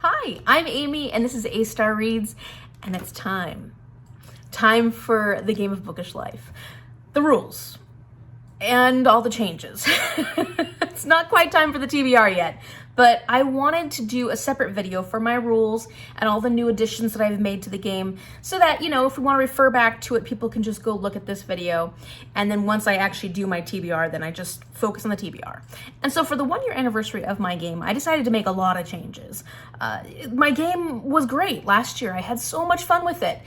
Hi, I'm Amy, and this is A-Star Reads, and it's time. Time for the game of bookish life. The rules. And all the changes. It's not quite time for the TBR yet, but I wanted to do a separate video for my rules and all the new additions that I've made to the game so that, if we want to refer back to it, people can just go look at this video. And then once I actually do my TBR, then I just focus on the TBR. And so for the 1 year anniversary of my game, I decided to make a lot of changes. My game was great last year. I had so much fun with it.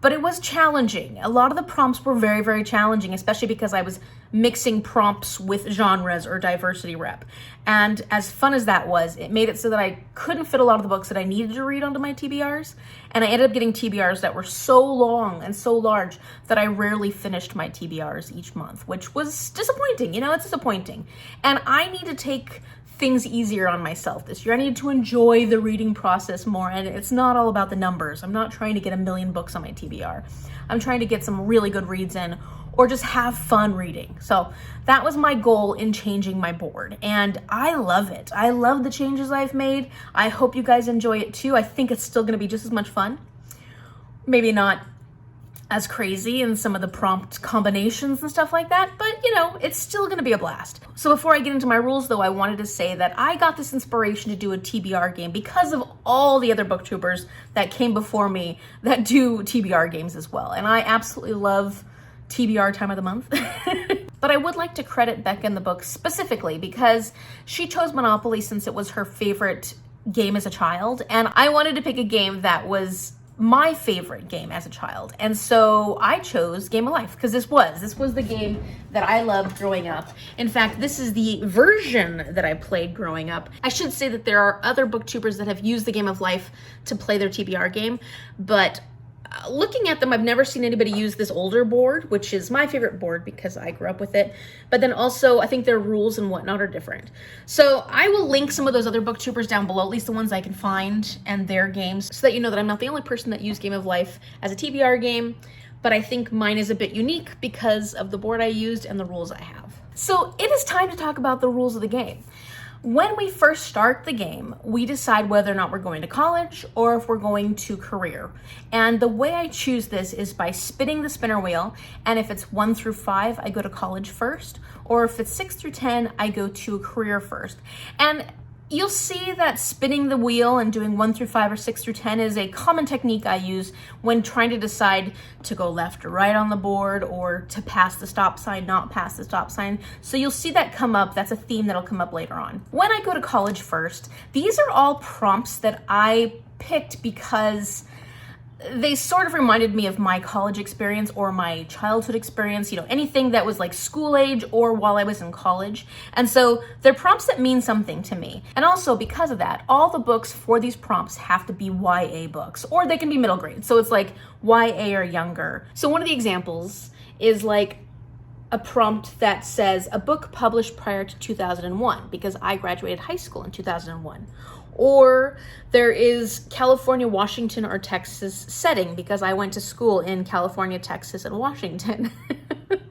But it was challenging. A lot of the prompts were very, very challenging, especially because I was mixing prompts with genres or diversity rep. And as fun as that was, it made it so that I couldn't fit a lot of the books that I needed to read onto my TBRs. And I ended up getting TBRs that were so long and so large that I rarely finished my TBRs each month, which was disappointing. It's disappointing. And I need to take things easier on myself this year. I need to enjoy the reading process more, and it's not all about the numbers. I'm not trying to get 1,000,000 books on my TBR. I'm trying to get some really good reads in or just have fun reading. So that was my goal in changing my board, and I love it. I love the changes I've made. I hope you guys enjoy it too. I think it's still going to be just as much fun. Maybe not as crazy in some of the prompt combinations and stuff like that, but it's still gonna be a blast. So before I get into my rules though, I wanted to say that I got this inspiration to do a TBR game because of all the other booktubers that came before me that do TBR games as well. And I absolutely love TBR time of the month. But I would like to credit Becca in the book specifically because she chose Monopoly since it was her favorite game as a child. And I wanted to pick a game that was my favorite game as a child. And so I chose Game of Life because this was the game that I loved growing up. In fact, this is the version that I played growing up. I should say that there are other booktubers that have used the Game of Life to play their TBR game, but looking at them, I've never seen anybody use this older board, which is my favorite board because I grew up with it. But then also, I think their rules and whatnot are different. So I will link some of those other booktubers down below, at least the ones I can find, and their games, so that you know that I'm not the only person that used Game of Life as a TBR game, but I think mine is a bit unique because of the board I used and the rules I have. So it is time to talk about the rules of the game. When we first start the game, we decide whether or not we're going to college or if we're going to career. And the way I choose this is by spinning the spinner wheel, and if it's 1 through 5, I go to college first, or if it's 6 through 10, I go to career first. And you'll see that spinning the wheel and doing 1 through 5 or 6 through 10 is a common technique I use when trying to decide to go left or right on the board, or to pass the stop sign, not pass the stop sign. So you'll see that come up. That's a theme that'll come up later on. When I go to college first, these are all prompts that I picked because they sort of reminded me of my college experience or my childhood experience, anything that was like school age or while I was in college. And so they're prompts that mean something to me. And also because of that, all the books for these prompts have to be YA books, or they can be middle grade. So it's like YA or younger. So one of the examples is like a prompt that says a book published prior to 2001 because I graduated high school in 2001. Or there is California, Washington, or Texas setting because I went to school in California, Texas, and Washington.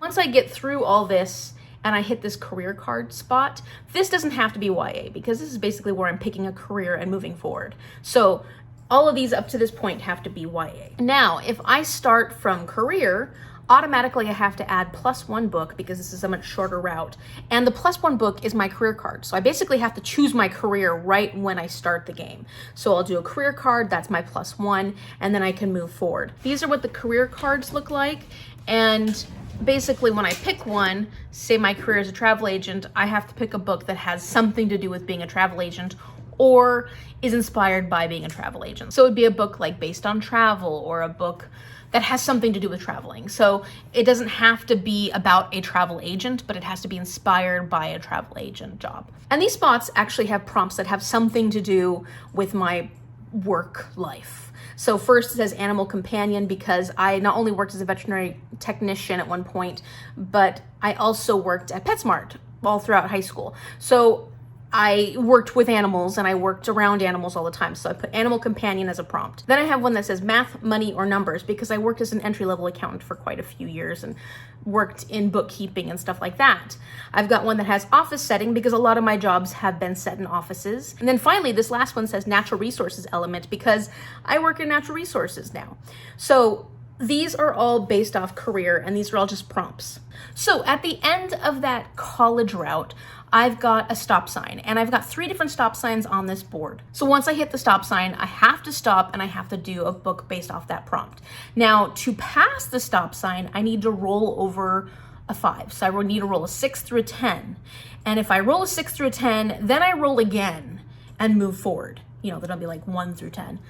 Once I get through all this and I hit this career card spot, this doesn't have to be YA because this is basically where I'm picking a career and moving forward. So all of these up to this point have to be YA. Now, if I start from career, automatically I have to add +1 book because this is a much shorter route. And the +1 book is my career card. So I basically have to choose my career right when I start the game. So I'll do a career card, that's my +1, and then I can move forward. These are what the career cards look like. And basically when I pick one, say my career as a travel agent, I have to pick a book that has something to do with being a travel agent or is inspired by being a travel agent. So it would be a book like based on travel, or a book that has something to do with traveling. So it doesn't have to be about a travel agent, but it has to be inspired by a travel agent job. And these spots actually have prompts that have something to do with my work life. So first it says animal companion because I not only worked as a veterinary technician at one point, but I also worked at PetSmart all throughout high school. So I worked with animals and I worked around animals all the time. So I put animal companion as a prompt. Then I have one that says math, money, or numbers, because I worked as an entry-level accountant for quite a few years and worked in bookkeeping and stuff like that. I've got one that has office setting, because a lot of my jobs have been set in offices. And then finally, this last one says natural resources element, because I work in natural resources now. So these are all based off career, and these are all just prompts. So at the end of that college route, I've got a stop sign, and I've got 3 different stop signs on this board. So once I hit the stop sign, I have to stop and I have to do a book based off that prompt. Now, to pass the stop sign, I need to roll over a 5. So I need to roll a 6 through a 10. And if I roll a 6 through a 10, then I roll again and move forward. You know, that'll be like 1 through 10.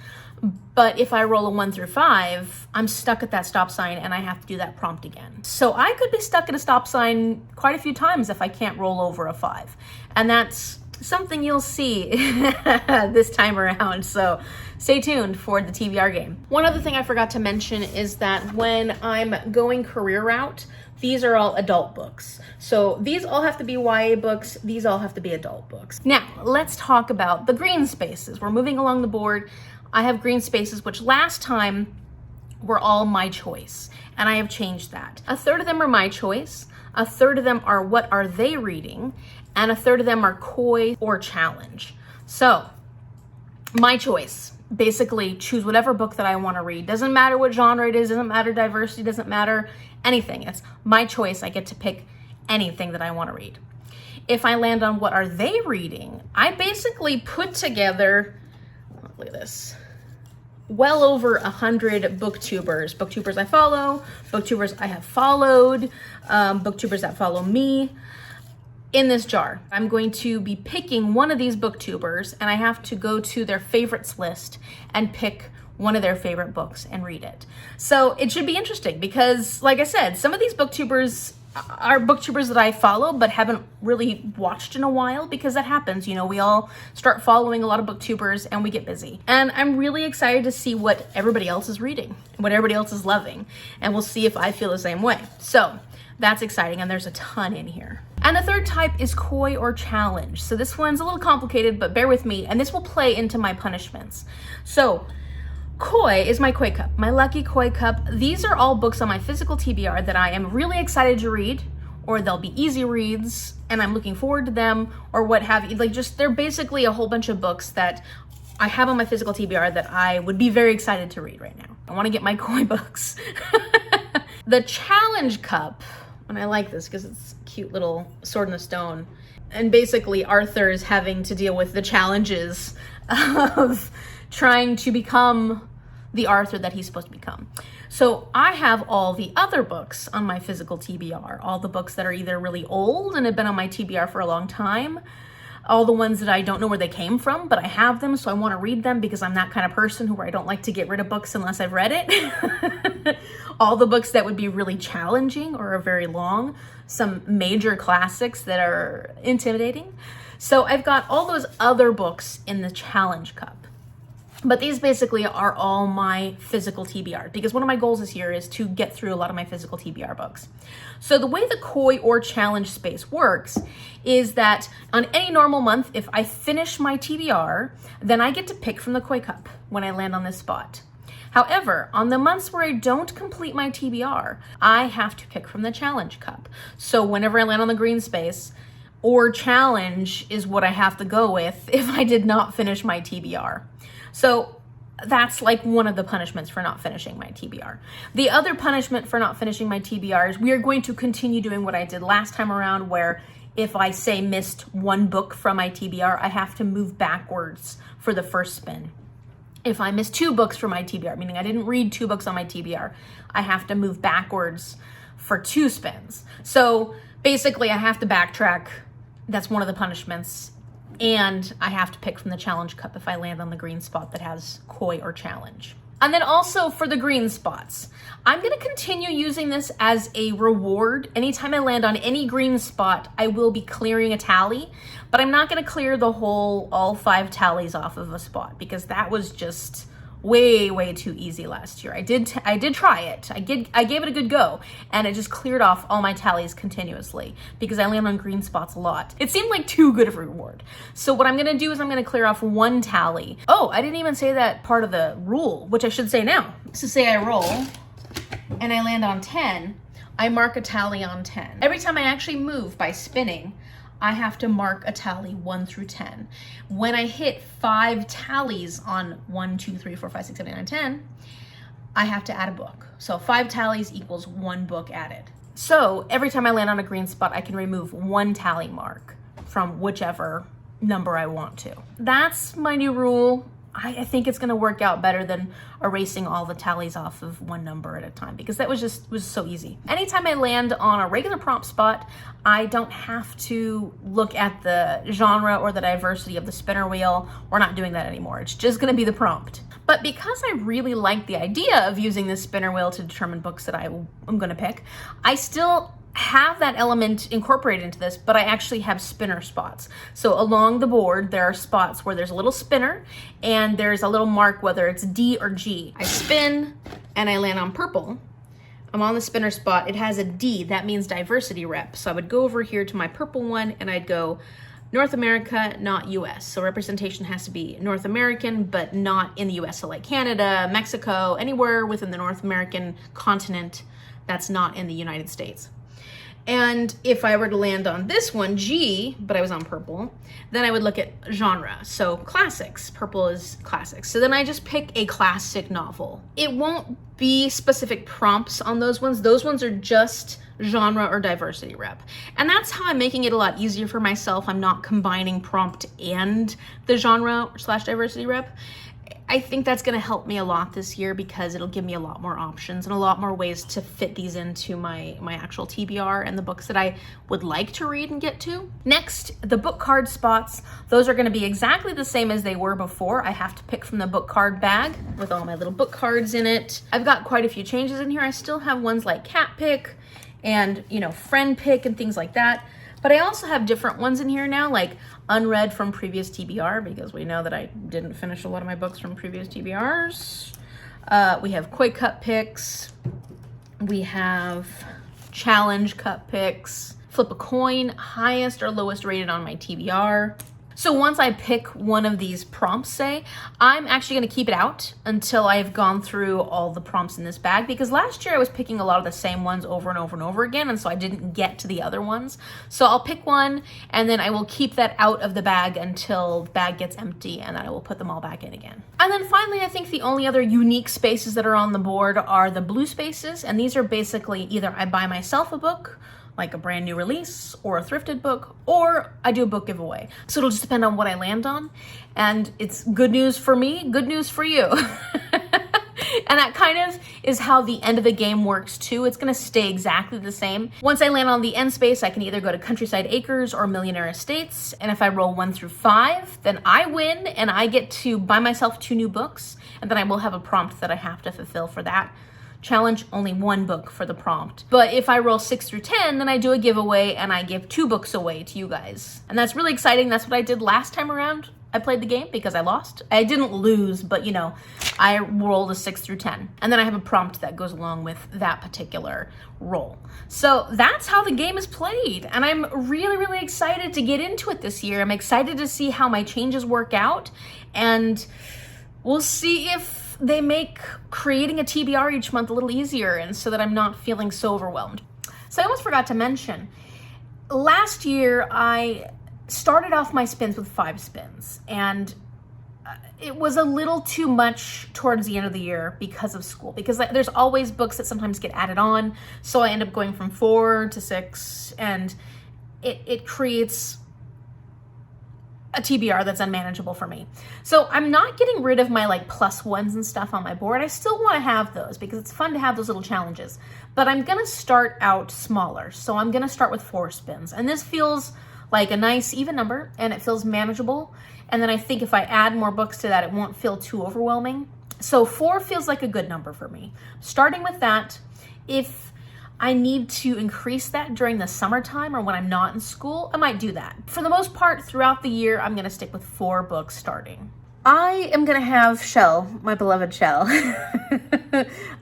But if I roll a 1 through 5, I'm stuck at that stop sign and I have to do that prompt again. So I could be stuck at a stop sign quite a few times if I can't roll over a 5. And that's something you'll see this time around. So stay tuned for the TBR game. One other thing I forgot to mention is that when I'm going career route, these are all adult books. So these all have to be YA books. These all have to be adult books. Now, let's talk about the green spaces. We're moving along the board. I have green spaces, which last time were all my choice, and I have changed that. A third of them are my choice, a third of them are what are they reading, and a third of them are coy or challenge. So, my choice, basically choose whatever book that I want to read. Doesn't matter what genre it is, doesn't matter diversity, doesn't matter anything. It's my choice. I get to pick anything that I want to read. If I land on what are they reading, I basically put together, look at this, well over 100 booktubers I follow, booktubers I have followed, booktubers that follow me in this jar. I'm going to be picking one of these booktubers, and I have to go to their favorites list and pick one of their favorite books and read it. So it should be interesting because, like I said, some of these booktubers are booktubers that I follow but haven't really watched in a while, because that happens. You know, we all start following a lot of booktubers and we get busy. And I'm really excited to see what everybody else is reading, what everybody else is loving, and we'll see if I feel the same way. So that's exciting, and there's a ton in here. And the third type is coy or challenge. So this one's a little complicated, but bear with me, and this will play into my punishments. So Koi is my Koi cup, my lucky Koi cup. These are all books on my physical TBR that I am really excited to read, or they'll be easy reads and I'm looking forward to them, or what have you. Like, just, they're basically a whole bunch of books that I have on my physical TBR that I would be very excited to read right now. I want to get my Koi books. The challenge cup, and I like this because it's a cute little sword in the stone. And basically Arthur is having to deal with the challenges of trying to become the Arthur that he's supposed to become. So I have all the other books on my physical TBR, all the books that are either really old and have been on my TBR for a long time, all the ones that I don't know where they came from, but I have them, so I want to read them because I'm that kind of person who I don't like to get rid of books unless I've read it. All the books that would be really challenging or are very long, some major classics that are intimidating. So I've got all those other books in the challenge cup. But these basically are all my physical TBR, because one of my goals this year is to get through a lot of my physical TBR books. So the way the Koi or challenge space works is that on any normal month, if I finish my TBR, then I get to pick from the Koi cup when I land on this spot. However, on the months where I don't complete my TBR, I have to pick from the challenge cup. So whenever I land on the green space, or challenge is what I have to go with if I did not finish my TBR. So that's like one of the punishments for not finishing my TBR. The other punishment for not finishing my TBR is we are going to continue doing what I did last time around, where if I say missed one book from my TBR, I have to move backwards for the first spin. If I miss 2 books from my TBR, meaning I didn't read 2 books on my TBR, I have to move backwards for 2 spins. So basically I have to backtrack. That's one of the punishments. And I have to pick from the challenge cup if I land on the green spot that has Koi or challenge. And then also for the green spots, I'm going to continue using this as a reward. Anytime I land on any green spot, I will be clearing a tally, but I'm not going to clear the whole, all 5 tallies off of a spot, because that was just way too easy last year. I did try it. I gave it a good go, and it just cleared off all my tallies continuously because I land on green spots a lot. It seemed like too good of a reward. So what I'm gonna do is I'm gonna clear off 1 tally. Oh, I didn't even say that part of the rule, which I should say now. So say I roll and I land on 10, I mark a tally on 10. Every time I actually move by spinning, I have to mark a tally 1 through 10. When I hit 5 tallies on 1, 2, 3, 4, 5, 6, 7, 8, 9, 10, I have to add a book. So 5 tallies equals 1 book added. So every time I land on a green spot, I can remove 1 tally mark from whichever number I want to. That's my new rule. I think it's gonna work out better than erasing all the tallies off of 1 number at a time, because that was so easy. Anytime I land on a regular prompt spot, I don't have to look at the genre or the diversity of the spinner wheel. We're not doing that anymore. It's just gonna be the prompt. But because I really like the idea of using this spinner wheel to determine books that I'm gonna pick, I still have that element incorporated into this, but I actually have spinner spots. So along the board, there are spots where there's a little spinner and there's a little mark, whether it's D or G. I spin and I land on purple. I'm on the spinner spot. It has a D, that means diversity rep. So I would go over here to my purple one and I'd go North America, not US. So representation has to be North American, but not in the US. So like Canada, Mexico, anywhere within the North American continent that's not in the United States. And if I were to land on this one, G, but I was on purple, then I would look at genre. So classics, purple is classics. So then I just pick a classic novel. It won't be specific prompts on those ones. Those ones are just genre or diversity rep. And that's how I'm making it a lot easier for myself. I'm not combining prompt and the genre / diversity rep. I think that's going to help me a lot this year because it'll give me a lot more options and a lot more ways to fit these into my actual TBR and the books that I would like to read and get to. Next, the book card spots. Those are going to be exactly the same as they were before. I have to pick from the book card bag with all my little book cards in it. I've got quite a few changes in here. I still have ones like cat pick and, friend pick and things like that. But I also have different ones in here now, like unread from previous TBR, because we know that I didn't finish a lot of my books from previous TBRs. We have Koi Cup picks. We have challenge cup picks. Flip a coin, highest or lowest rated on my TBR. So once I pick one of these prompts, say, I'm actually going to keep it out until I've gone through all the prompts in this bag, because last year I was picking a lot of the same ones over and over and over again, and so I didn't get to the other ones. So I'll pick one and then I will keep that out of the bag until the bag gets empty, and then I will put them all back in again. And then finally, I think the only other unique spaces that are on the board are the blue spaces, and these are basically either I buy myself a book, like a brand new release or a thrifted book, or I do a book giveaway. So it'll just depend on what I land on. And it's good news for me, good news for you. And that kind of is how the end of the game works too. It's gonna stay exactly the same. Once I land on the end space, I can either go to Countryside Acres or Millionaire Estates. And if I roll 1 through 5, then I win and I get to buy myself 2 new books. And then I will have a prompt that I have to fulfill for that challenge, only 1 book for the prompt. But if I roll 6 through 10, then I do a giveaway and I give 2 books away to you guys. And that's really exciting. That's what I did last time around. I played the game because I lost. I didn't lose, but I rolled a 6 through 10. And then I have a prompt that goes along with that particular roll. So that's how the game is played. And I'm really, really excited to get into it this year. I'm excited to see how my changes work out. And we'll see if they make creating a TBR each month a little easier, and so that I'm not feeling so overwhelmed. So I almost forgot to mention, last year I started off my spins with 5 spins, and it was a little too much towards the end of the year because of school, because there's always books that sometimes get added on. So I end up going from 4 to 6, and it creates a TBR that's unmanageable for me. So I'm not getting rid of my +1s and stuff on my board. I still want to have those because it's fun to have those little challenges, but I'm gonna start out smaller. So I'm gonna start with 4 spins, and this feels like a nice even number and it feels manageable. And then I think if I add more books to that, it won't feel too overwhelming. So 4 feels like a good number for me. Starting with that, if I need to increase that during the summertime or when I'm not in school, I might do that. For the most part, throughout the year, I'm gonna stick with 4 books starting. I am gonna have Shell, my beloved Shell,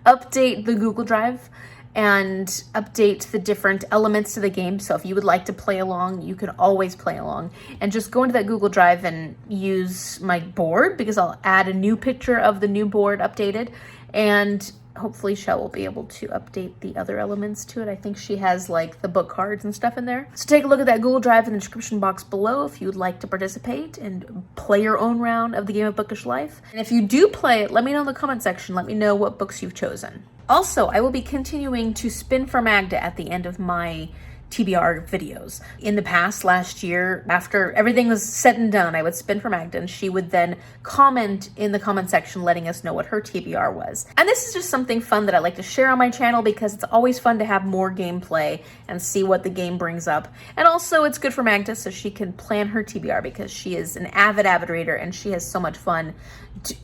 update the Google Drive and update the different elements to the game. So if you would like to play along, you can always play along. And just go into that Google Drive and use my board, because I'll add a new picture of the new board updated. And hopefully Shell will be able to update the other elements to it. I think she has like the book cards and stuff in there. So take a look at that Google Drive in the description box below if you would like to participate and play your own round of the game of Bookish Life. And if you do play it, let me know in the comment section. Let me know what books you've chosen. Also, I will be continuing to spin for Magda at the end of my TBR videos. In the past, last year, after everything was said and done, I would spin for Magda and she would then comment in the comment section letting us know what her TBR was. And this is just something fun that I like to share on my channel, because it's always fun to have more gameplay and see what the game brings up. And also it's good for Magda so she can plan her TBR, because she is an avid reader and she has so much fun.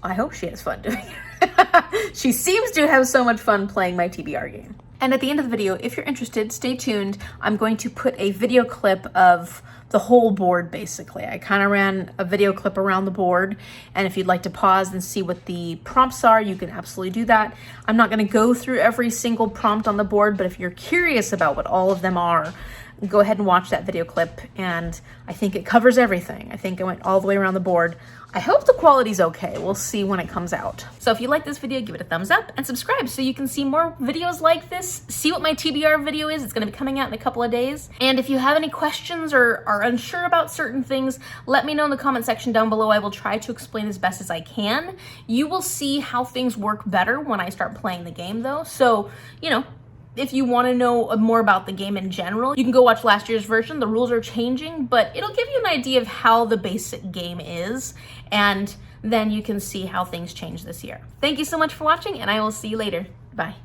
I hope she has fun doing it. She seems to have so much fun playing my TBR game. And at the end of the video, if you're interested, stay tuned. I'm going to put a video clip of the whole board, basically. I kind of ran a video clip around the board, and if you'd like to pause and see what the prompts are, you can absolutely do that. I'm not going to go through every single prompt on the board, but if you're curious about what all of them are, go ahead and watch that video clip, and I think it covers everything. I think I went all the way around the board. I hope the quality's okay. We'll see when it comes out. So if you like this video, give it a thumbs up and subscribe so you can see more videos like this. See what my TBR video is. It's going to be coming out in a couple of days. And if you have any questions or are unsure about certain things, let me know in the comment section down below. I will try to explain as best as I can. You will see how things work better when I start playing the game though. So, you know, if you want to know more about the game in general, you can go watch last year's version. The rules are changing, but it'll give you an idea of how the basic game is, and then you can see how things change this year. Thank you so much for watching, and I will see you later. Bye.